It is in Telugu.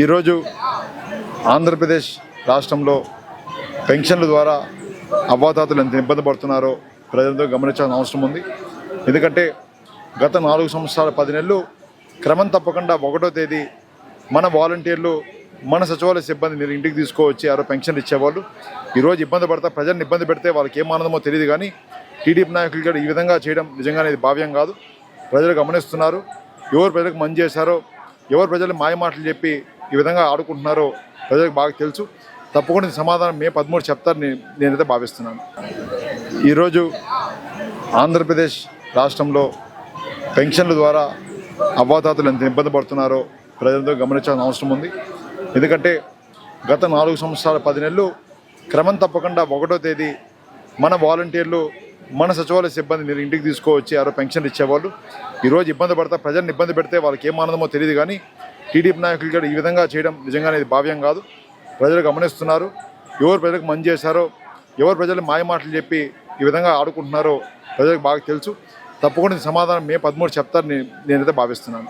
ఈరోజు ఆంధ్రప్రదేశ్ రాష్ట్రంలో పెన్షన్ల ద్వారా అవ్వాతాతలు ఎంత ఇబ్బంది పడుతున్నారో ప్రజలతో గమనించాల్సిన అవసరం ఉంది. ఎందుకంటే గత 4 సంవత్సరాల 10 నెలలు క్రమం తప్పకుండా 1వ తేదీ మన వాలంటీర్లు మన సచివాలయ సిబ్బంది మీరు ఇంటికి తీసుకువచ్చి ఆరో పెన్షన్లు ఇచ్చేవాళ్ళు. ఈరోజు ఇబ్బంది పడతా ప్రజలను ఇబ్బంది పెడితే వాళ్ళకి ఏం ఆనందమో తెలియదు. కానీ టీడీపీ నాయకులు కూడా ఈ విధంగా చేయడం నిజంగానే ఇది భావ్యం కాదు. ప్రజలు గమనిస్తున్నారు. ఎవరు ప్రజలకు మంచి చేశారో, ఎవరు ప్రజలు మాయమాటలు చెప్పి ఈ విధంగా ఆడుకుంటున్నారో ప్రజలకు బాగా తెలుసు. తప్పకుండా సమాధానం మే 13 చెప్తారని నేనైతే భావిస్తున్నాను. ఈరోజు ఆంధ్రప్రదేశ్ రాష్ట్రంలో పెన్షన్ల ద్వారా అవ్వాతాతలు ఎంత ఇబ్బంది పడుతున్నారో ప్రజలతో గమనించాల్సిన అవసరం ఉంది. ఎందుకంటే గత 4 సంవత్సరాల 10 నెలలు క్రమం తప్పకుండా 1వ తేదీ మన వాలంటీర్లు మన సచివాలయ సిబ్బంది మీరు ఇంటికి తీసుకువచ్చి ఆరో పెన్షన్లు ఇచ్చేవాళ్ళు. ఈరోజు ఇబ్బంది పడతా ప్రజలను ఇబ్బంది పెడితే వాళ్ళకి ఏం ఆనందమో తెలియదు. కానీ టీడీపీ నాయకులు కూడా ఈ విధంగా చేయడం నిజంగానే ఇది భావ్యం కాదు. ప్రజలు గమనిస్తున్నారు. ఎవరు ప్రజలకు మంచి చేశారో, ఎవరు ప్రజలు మాయమాటలు చెప్పి ఈ విధంగా ఆడుకుంటున్నారో ప్రజలకు బాగా తెలుసు. తప్పకుండా సమాధానం మే 13 చెప్తారని నేనైతే భావిస్తున్నాను.